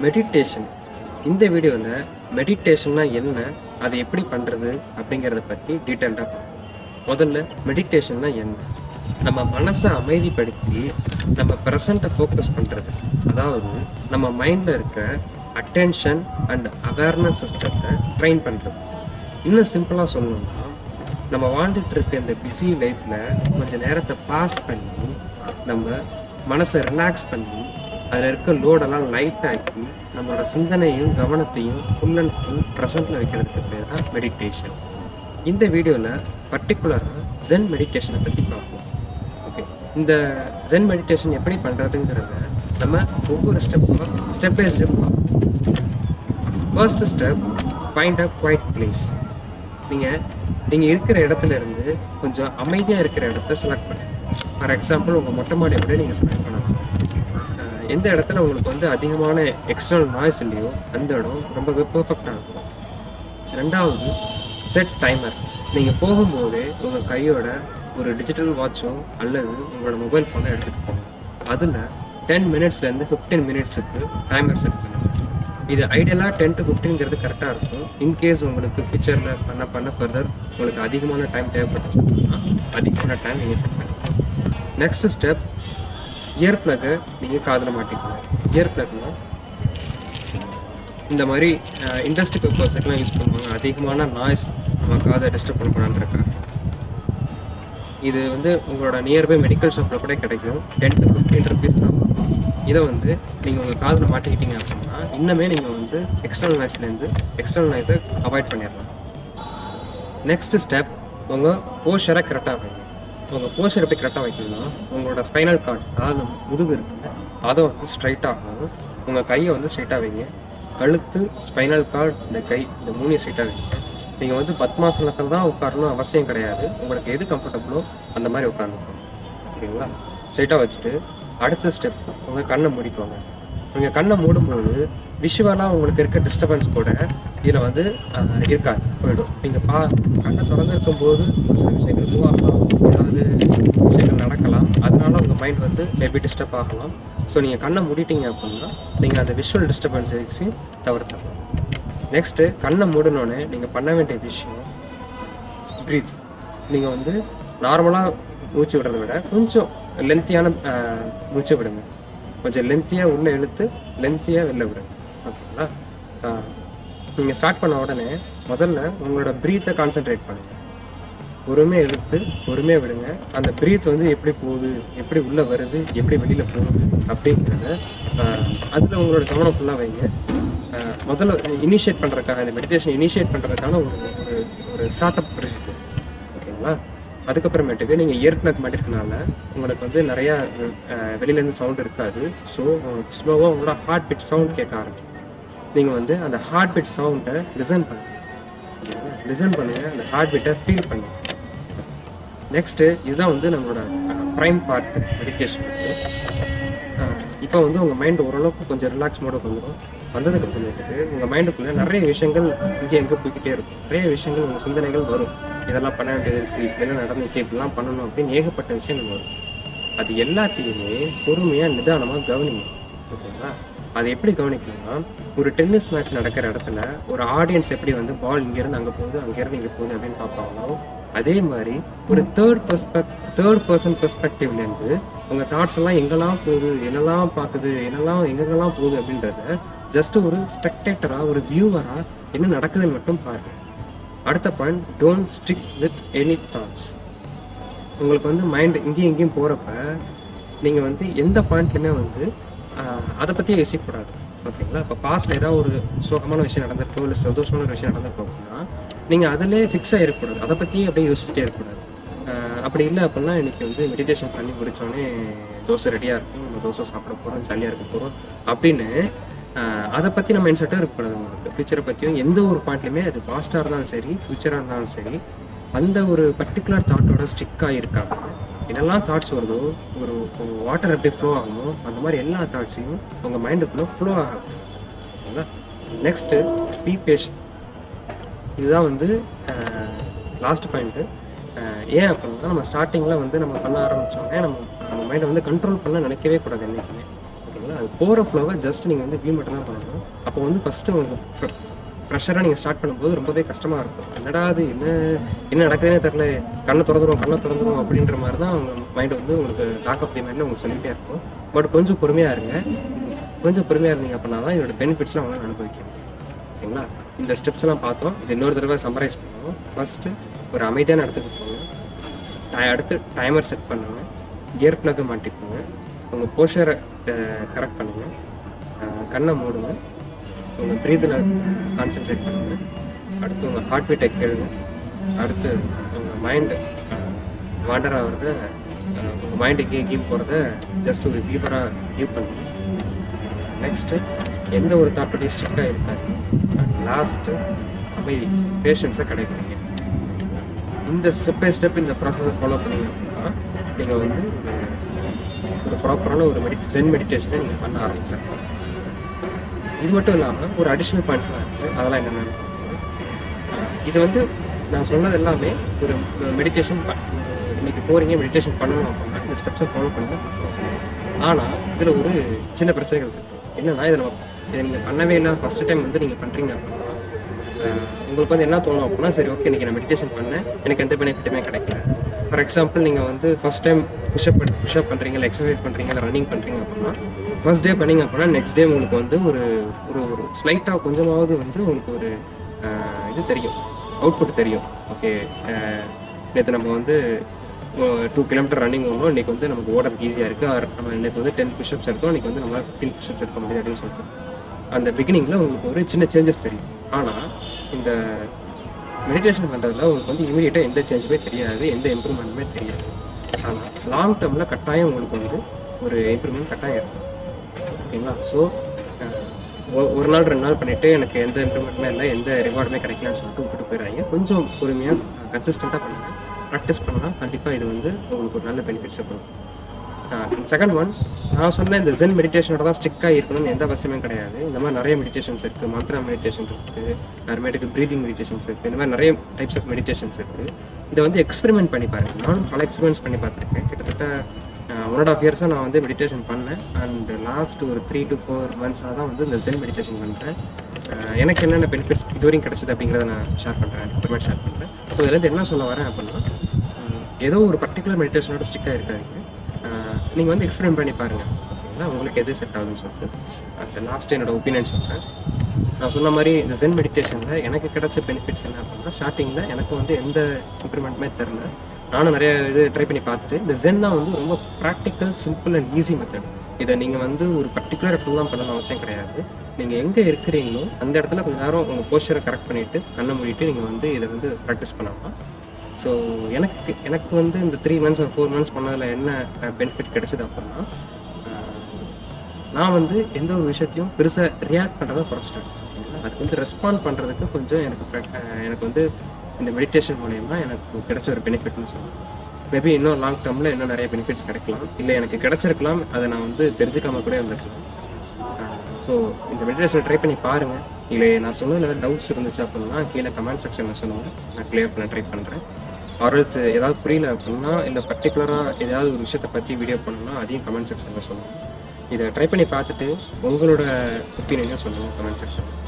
Meditation. இந்த வீடியோவில் மெடிடேஷன்னா என்ன, அதை எப்படி பண்ணுறது அப்படிங்கிறத பற்றி டீட்டெயில்டாக பார்ப்போம். முதல்ல மெடிடேஷன்னா என்ன? நம்ம மனசை அமைதிப்படுத்தி நம்ம ப்ரெசண்ட்டை ஃபோக்கஸ் பண்ணுறது, அதாவது நம்ம மைண்டில் இருக்க அட்டென்ஷன் அண்ட் அவேர்னஸ் சிஸ்டத்தை ட்ரெயின் பண்ணுறது. இன்னும் சிம்பிளாக சொல்லணும்னா, நம்ம வாழ்ந்துட்டு இருக்க இந்த பிஸி லைஃப்பில் கொஞ்சம் நேரத்தை பாஸ் பண்ணி நம்ம மனசை ரிலாக்ஸ் பண்ணி அதில் இருக்க லோடெல்லாம் லைட் ஆக்கி நம்மளோட சிந்தனையும் கவனத்தையும் ஃபுல் அண்ட் ஃபுல் ப்ரெசண்ட்டில் வைக்கிறதுக்கு பேர் தான் மெடிடேஷன். இந்த வீடியோவில் பர்டிகுலராக ஜென் மெடிடேஷனை பற்றி பார்ப்போம். ஓகே, இந்த ஜென் மெடிடேஷன் எப்படி பண்ணுறதுங்கிறத நம்ம ஒவ்வொரு ஸ்டெப் பை ஸ்டெப் பார்ப்போம். First step, find a quiet place. நீங்கள் இருக்கிற இடத்துல இருந்து கொஞ்சம் அமைதியாக இருக்கிற இடத்த செலக்ட் பண்ணுங்கள். ஃபார் எக்ஸாம்பிள், உங்கள் மொட்டை மாடி கூட நீங்கள் செலக்ட் பண்ணலாம். எந்த இடத்துல உங்களுக்கு வந்து அதிகமான எக்ஸ்டர்னல் நாய்ஸ் இல்லையோ அந்த இடம் ரொம்பவே பெர்ஃபெக்டாக இருக்கும். ரெண்டாவது, செட் டைமர். நீங்கள் போகும்போதே உங்கள் கையோட ஒரு டிஜிட்டல் வாட்சோ அல்லது உங்களோட மொபைல் ஃபோனை எடுத்துகிட்டு போங்க. அதில் 10 மினிட்ஸ்லேருந்து 15 மினிட்ஸுக்கு டைமர் செட் பண்ணுங்கள். இது ஐடியலாக 10 to 15ங்கிறது கரெக்டாக இருக்கும். இன்கேஸ் உங்களுக்கு பிக்சரில் பண்ண ஃபர்தர் உங்களுக்கு அதிகமான டைம் தேவைப்பட்டுச்சுன்னா அதிகமான டைம் நீங்கள் செட் பண்ணிக்கலாம். நெக்ஸ்ட் ஸ்டெப், இயர் ப்ளக்கை நீங்கள் காதில் மாட்டிக்கணும். இயர் ப்ளக்னா இந்த மாதிரி இண்டஸ்ட்ரி பர்பஸுக்கெலாம் யூஸ் பண்ணுவாங்க. அதிகமான நாய்ஸ் நம்ம காதை டிஸ்டர்ப் பண்ணக்கூடாதுருக்காங்க. இது வந்து உங்களோட நியர்பை மெடிக்கல் ஷாப்பில் கூட கிடைக்கும். 10 to 15 rupees தான். இதை வந்து நீங்கள் உங்கள் காதில் மாட்டிக்கிட்டீங்க அப்படின்னா இன்னுமே நீங்கள் வந்து எக்ஸ்டர்னல் நாய்ஸை அவாய்ட் பண்ணிடலாம். நெக்ஸ்ட் ஸ்டெப், உங்கள் போஸ்டரை கரெக்டாக வைங்க. உங்கள் போஸ்டர் எப்படி கரெக்டாக வைக்கணும்னா, உங்களோட ஸ்பைனல் கார்டு, அதாவது முதுகு இருக்குல்ல, அதை வந்து ஸ்ட்ரைட்டாகணும். உங்கள் கையை வந்து ஸ்ட்ரைட்டாக வைங்க. கழுத்து, ஸ்பைனல் கார்டு, இந்த கை, இந்த 3 ஸ்ட்ரைட்டாக வைங்க. நீங்கள் வந்து பத்மாசனத்தில் தான் உட்காரணும் அவசியம் கிடையாது. உங்களுக்கு எது கம்ஃபர்டபுளோ அந்த மாதிரி உட்காந்துக்கணும். ஓகேங்களா? ஸ்ட்ரைட்டாக வச்சுட்டு அடுத்த ஸ்டெப், உங்கள் கண்ணை மூடிக்கோங்க. நீங்கள் கண்ணை மூடும்போது விஷுவலாக உங்களுக்கு இருக்க டிஸ்டர்பன்ஸ் கூட இதில் வந்து இருக்காது, போயிடும். நீங்கள் கண்ணை திறந்துருக்கும் போது சில விஷயங்கள் மூவாகலாம், ஏதாவது விஷயங்கள் நடக்கலாம். அதனால உங்கள் மைண்ட் வந்து மேபி டிஸ்டர்ப் ஆகலாம். ஸோ நீங்கள் கண்ணை மூடிட்டீங்க அப்படின்னா நீங்கள் அந்த விஷுவல் டிஸ்டர்பன்ஸையும் தவிர்த்துடலாம். நெக்ஸ்ட்டு, கண்ணை மூடினோடனே நீங்கள் பண்ண வேண்டிய விஷயம் ப்ரீத். நீங்கள் வந்து நார்மலாக மூச்சு விடுறத விட கொஞ்சம் லென்த்தியான மூச்சு விடுங்க. கொஞ்சம் லென்த்தியாக உள்ளே இழுத்து லென்த்தியாக வெளில விடுங்க. ஓகேங்களா? நீங்கள் ஸ்டார்ட் பண்ண உடனே முதல்ல உங்களோட ப்ரீத்தை கான்சென்ட்ரேட் பண்ணுங்கள். பொறுமையாக இழுத்து பொறுமையாக விடுங்க. அந்த ப்ரீத் வந்து எப்படி போகுது, எப்படி உள்ளே வருது, எப்படி வெளியில் போகுது அப்படிங்கிறத அதில் உங்களோட கவனம் ஃபுல்லாக வைங்க. முதல்ல இனிஷியேட் பண்ணுறதுக்காக, இந்த மெடிடேஷன் இனிஷியேட் பண்ணுறதுக்கான ஒரு ஸ்டார்ட் அப் ப்ரொசீஜர். ஓகேங்களா? அதுக்கப்புறமேட்டுக்கு நீங்கள் இயர் ப்ளக் மாட்டிருக்கனால உங்களுக்கு வந்து நிறையா வெளியிலேருந்து சவுண்ட் இருக்காது. ஸோ உங்களுக்கு ஸ்லோவாக உங்களோட ஹார்ட் பீட் சவுண்ட் கேட்க ஆரம்பிக்கும். நீங்கள் வந்து அந்த ஹார்ட் பீட் சவுண்டை லிசன் பண்ணுங்கள். அந்த ஹார்ட் பீட்டை ஃபீல் பண்ணுங்கள். நெக்ஸ்ட்டு, இதுதான் வந்து நம்மளோட ப்ரைம் பார்ட் மெடிடேஷன். இப்போ வந்து உங்கள் மைண்டு ஓரளவுக்கு கொஞ்சம் ரிலாக்ஸ் மோடுக்கு வந்ததுக்கு அப்புறமேட்டுக்கு உங்கள் மைண்டுக்குள்ளே நிறைய விஷயங்கள் இங்கே எங்கே போய்கிட்டே இருக்கும். நிறைய விஷயங்கள் உங்கள் சிந்தனைகள் வரும். இதெல்லாம் பண்ண வேண்டியது இருக்குது, இப்படிலாம் நடந்துச்சு, இப்படிலாம் பண்ணணும் அப்படின்னு ஏகப்பட்ட விஷயங்கள் வரும். அது எல்லாத்தையுமே பொறுமையாக நிதானமாக கவனிங்க. ஓகேங்களா? அது எப்படி கவனிக்கணும்னா, ஒரு டென்னிஸ் மேட்ச் நடக்கிற இடத்துல ஒரு ஆடியன்ஸ் எப்படி வந்து பால் இங்கேருந்து அங்கே போகுது, அங்கேருந்து இங்கே போகுது அப்படின்னு பார்ப்பாங்களோ, அதே மாதிரி ஒரு தேர்ட் பர்சன் பெர்ஸ்பெக்டிவ்லேருந்து உங்கள் தாட்ஸ் எல்லாம் எங்கெல்லாம் போகுது, என்னெல்லாம் பார்க்குது, எங்கெல்லாம் போகுது அப்படின்றத ஜஸ்ட் ஒரு ஸ்பெக்டேட்டராக, ஒரு வியூவராக என்ன நடக்குதுன்னு மட்டும் பாருங்கள். அடுத்த point, don't stick with any thoughts. உங்களுக்கு வந்து மைண்ட் இங்கேயும் போகிறப்ப நீங்கள் வந்து எந்த பாயிண்ட்லையுமே வந்து அதை பற்றியே யோசிக்கக்கூடாது. ஓகேங்களா? இப்போ பாஸ்ட்டில் ஏதாவது ஒரு சோகமான விஷயம் நடந்திருக்கோ இல்லை சந்தோஷமான ஒரு விஷயம் நடந்திருக்கோம் அப்படின்னா நீங்கள் அதிலே ஃபிக்ஸாக இருக்கக்கூடாது. அதை பற்றியே அப்படியே யோசிச்சுட்டே இருக்கக்கூடாது. அப்படி இல்லை அப்படின்னா இன்றைக்கி வந்து மெடிடேஷன் பண்ணி முடித்தோடனே தோசை ரெடியாக இருக்கும், நம்ம தோசை சாப்பிட போகிறோம், ஜாலியாக இருக்க போகிறோம் அப்படின்னு அதை பற்றி நம்ம மைண்ட் செட்டாக இருக்கக்கூடாது. உங்களுக்கு ஃப்யூச்சரை பற்றியும் எந்த ஒரு பாயிண்ட்லையுமே, அது பாஸ்ட்டாக இருந்தாலும் சரி ஃப்யூச்சராக இருந்தாலும் சரி, அந்த ஒரு பர்டிகுலர் தாட்டோட ஸ்டிக்காக இருக்காங்க. என்னெல்லாம் தாட்ஸ் வருதோ, ஒரு வாட்டர் எப்படி ஃப்ளோ ஆகுமோ அந்த மாதிரி எல்லா தாட்ஸையும் உங்கள் மைண்டுக்குள்ளே ஃப்ளோ ஆகும். ஓகேங்களா? Next, B patient. இதுதான் வந்து லாஸ்ட் பாயிண்ட்டு. ஏன் அப்படின்னா, நம்ம ஸ்டார்டிங்கில் வந்து நம்ம பண்ண ஆரம்பித்தோடனே நம்ம மைண்டை வந்து கண்ட்ரோல் பண்ண நினைக்கவே கூடாது என்றைக்குமே. ஓகேங்களா? அது போகிற ஃப்ளோவை ஜஸ்ட் நீங்கள் வந்து வியூ மட்டும் தான் பண்ணணும். அப்போ வந்து ஃபஸ்ட்டு உங்களுக்கு ஃப்ரெஷராக நீங்கள் ஸ்டார்ட் பண்ணும்போது ரொம்பவே கஷ்டமாக இருக்கும். என்னடா அது என்ன நடக்குதுன்னே தெரில, கண்ணை திறந்துரும் அப்படின்ற மாதிரி தான் உங்கள் மைண்டு வந்து உங்களுக்கு டாக் ஆஃப் தி மைண்டில் உங்களுக்கு சொல்லிகிட்டே இருக்கும். பட் கொஞ்சம் பொறுமையாக இருங்க. கொஞ்சம் பொறுமையாக இருந்தீங்க அப்படின்னா தான் இதோட பெனிஃபிட்ஸ்லாம் அவங்களால அனுபவிக்கும். ஓகேங்களா? இந்த ஸ்டெப்ஸ்லாம் பார்த்தோம். இது இன்னொரு தடவை சம்மரைஸ் பண்ணுவோம். ஃபஸ்ட்டு ஒரு அமைதியான இடத்துக்கு போங்க. அடுத்து டைமர் செட் பண்ணுங்கள். கியர் ப்ளக்கை மாட்டிக்கோங்க. உங்கள் போஸ்டரை கரெக்ட் பண்ணுங்கள். கண்ணை மூடுங்க. உங்கள் ப்ரீத்தில் கான்சென்ட்ரேட் பண்ணுங்கள். அடுத்து உங்கள் ஹார்ட் பீட்டை கேளுங்க. அடுத்து உங்கள் மைண்டு வாண்டர் ஆகிறத, உங்கள் மைண்டுக்கு கீவ் போகிறத ஜஸ்ட் ஒரு கீப்பராக கீவ் பண்ணுங்கள். நெக்ஸ்ட்டு எந்த ஒரு தாட்படி ஸ்ட்ரிக்டாக இருக்காது. லாஸ்ட்டு அமைதி, பேஷன்ஸை கிடைக்கிறீங்க. இந்த ஸ்டெப் பை ஸ்டெப் இந்த ப்ராசஸை ஃபாலோ பண்ணிங்க அப்படின்னா நீங்கள் வந்து ஒரு ப்ராப்பரான ஒரு ஜென் மெடிடேஷனை நீங்கள் பண்ண ஆரம்பிச்சிடலாம். இது மட்டும் இல்லாமல் ஒரு அடிஷ்னல் பாயிண்ட்ஸ்லாம் இருக்குது. அதெல்லாம் என்னென்னு இது வந்து நான் சொன்னது எல்லாமே ஒரு மெடிடேஷன் இன்றைக்கி போகிறீங்க மெடிடேஷன் பண்ணணும் அப்படின்னா இந்த ஸ்டெப்ஸை ஃபாலோ பண்ணி. ஆனால் இதில் ஒரு சின்ன பிரச்சனைகள் இருக்குது. என்னென்னா இதை நீங்கள் பண்ணவே இல்லை, ஃபஸ்ட்டு டைம் வந்து நீங்கள் பண்ணுறீங்க அப்படின்னா உங்களுக்கு வந்து என்ன தோணும் அப்படின்னா, சரி ஓகே இன்றைக்கி நான் மெடிடேஷன் பண்ணேன், எனக்கு எந்த பெனிஃபிட்டுமே கிடைக்கல. ஃபார் எக்ஸாம்பிள் நீங்கள் வந்து ஃபஸ்ட் டைம் புஷ்அப் பண்ணுறீங்க, இல்லை எக்ஸசைஸ் பண்ணுறீங்க, இல்லை ரன்னிங் பண்ணுறீங்க அப்படின்னா ஃபஸ்ட் டே பண்ணிங்க அப்படின்னா நெக்ஸ்ட் டே உங்களுக்கு வந்து ஒரு ஒரு ஸ்லைட்டாக கொஞ்சமாவது வந்து உங்களுக்கு ஒரு இது தெரியும், அவுட்புட் தெரியும். ஓகே நேற்று நம்ம வந்து 2 கிலோமீட்டர் ரன்னிங் ஓடணும், இன்றைக்கி வந்து நமக்கு ஓடுறதுக்கு ஈஸியாக இருக்குது. நம்ம இன்றைக்கி வந்து 10 புஷ்அப்ஸ் எடுத்தோம், இன்றைக்கி வந்து நம்மளால் 15 புஷ்அப்ஸ் எடுக்க முடியாது அப்படின்னு சொல்லிட்டு அந்த பிகினிங்கில் உங்களுக்கு ஒரு சின்ன சேஞ்சஸ் தெரியும். ஆனால் இந்த மெடிடேஷன் பண்ணுறதுல உங்களுக்கு வந்து இமீடியட்டாக எந்த சேஞ்சுமே தெரியாது, எந்த இம்ப்ரூவ்மெண்ட்டுமே தெரியாது. ஆனால் லாங் டேர்மில் கட்டாயம் உங்களுக்கு வந்து ஒரு இம்ப்ரூவ்மெண்ட் கட்டாயம் இருக்கும். ஓகேங்களா? ஸோ ஒரு நாள் 2 நாள் பண்ணிவிட்டு எனக்கு எந்த இம்ப்ரூவ்மெண்ட்டுமே இல்லை, எந்த ரிவார்டுமே கிடைக்கலன்னு சொல்லிட்டு விட்டுட்டு போயிடுறாங்க. கொஞ்சம் பொறுமையாக கன்சிஸ்டண்ட்டாக பண்ணுங்கள். ப்ராக்டிஸ் பண்ணால் கண்டிப்பாக இது வந்து உங்களுக்கு ஒரு நல்ல பெனிஃபிட்ஸை கொடுக்கும். செகண்ட் ஒன், நான் சொன்ன இந்த ஜென் மெடிடேஷனோட தான் ஸ்டிக்காக இருக்கணும்னு எந்த அவசியமே கிடையாது. இந்த மாதிரி நிறைய மெடிடேஷன்ஸ் இருக்குது. மந்த்ரா மெடிடேஷன் இருக்குது, அப்புறமேட்டுக்கு ப்ரீதிங் மெடிடேஷன்ஸ் இருக்குது. இந்த மாதிரி நிறைய டைப்ஸ் ஆஃப் மெடிடேஷன்ஸ் இருக்குது. இதை வந்து எக்ஸ்பெரிமெண்ட் பண்ணி பாருங்கள். நானும் பல எக்ஸ்பெரிமெண்ட்ஸ் பண்ணி பார்த்துருக்கேன். கிட்டத்தட்ட 1.5 இயர்ஸாக நான் வந்து மெடிடேஷன் பண்ணேன். அண்ட் லாஸ்ட் ஒரு 3 to 4 monthஸாக தான் வந்து இந்த ஜென் மெடிடேஷன் பண்ணுறேன். எனக்கு என்னென்ன பெனிஃபிட்ஸ் இதுவரையும் கிடச்சிது அப்படிங்கிறத நான் ஷேர் பண்ணுறேன், அப்புறமேட்டு ஷேர் பண்ணுறேன். ஸோ இதுலேருந்து என்ன சொல்ல வரேன் அப்படின்னா, ஏதோ ஒரு பர்டிகுலர் மெடிடேஷனோட ஸ்டிக்காக இருக்காது. நீங்கள் வந்து எக்ஸ்பெரிமெண்ட் பண்ணி பாருங்கள். ஓகேங்களா? உங்களுக்கு எது செட் ஆகுதுன்னு சொல்லிட்டு அந்த லாஸ்ட் என்னோடய ஒப்பீனியன் சொல்கிறேன். நான் சொன்ன மாதிரி இந்த ஜென் மெடிடேஷனில் எனக்கு கிடைச்ச பெனிஃபிட்ஸ் என்ன அப்படின்னா, ஸ்டார்டிங்கில் எனக்கு வந்து எந்த இம்ப்ரூவ்மெண்ட்டுமே தெரில. நானும் நிறைய இது ட்ரை பண்ணி பார்த்துட்டு இந்த ஜென் தான் வந்து ரொம்ப practical, simple and easy method. இதை நீங்கள் வந்து ஒரு பர்டிகுலர் இடத்துல தான் பண்ணணும் அவசியம் கிடையாது. நீங்கள் எங்கே இருக்கிறீங்களோ அந்த இடத்துல கொஞ்சம் நேரம் உங்கள் போஸ்டரை கரெக்ட் பண்ணிவிட்டு கண்ணை மூடிட்டு நீங்கள் வந்து இதை வந்து ப்ராக்டிஸ் பண்ணலாம். ஸோ எனக்கு வந்து இந்த 3 months or 4 months பண்ணதில் என்ன பெனிஃபிட் கிடைச்சிது அப்படின்னா, நான் வந்து எந்த ஒரு விஷயத்தையும் பெருசாக ரியாக்ட் பண்ணுறதை குறைச்சிட்டேன். அதுக்கு வந்து ரெஸ்பாண்ட் பண்ணுறதுக்கு கொஞ்சம் எனக்கு வந்து இந்த மெடிடேஷன் மூலயமா எனக்கு கிடைச்ச ஒரு பெனிஃபிட்னு சொல்லுவேன். மேபி இன்னும் லாங் டேர்மில் இன்னும் நிறைய பெனிஃபிட்ஸ் கிடைக்கலாம், இல்லை எனக்கு கிடைச்சிருக்கலாம், அதை நான் வந்து தெரிஞ்சுக்காமல் கூட இருந்திருக்கலாம். ஸோ இந்த மெடிடேஷனை ட்ரை பண்ணி பாருங்கள். இல்லை நான் சொன்னதில் ஏதாவது டவுட்ஸ் இருந்துச்சு அப்படின்னா கீழே கமெண்ட் செக்ஷனில் சொல்லுங்கள், நான் கிளியர் பண்ண ட்ரை பண்ணுறேன். ஆர்எல்ஸ் ஏதாவது புரியல அப்படின்னா, இல்லை பர்டிகுலராக ஏதாவது ஒரு விஷயத்தை பற்றி வீடியோ பண்ணணும்னா அதையும் கமெண்ட் செக்ஷனில் சொல்லுங்கள். இதை ட்ரை பண்ணி பார்த்துட்டு உங்களோட ஒப்பீனியனையும் சொல்லுங்கள் கமெண்ட் செக்ஷனில்.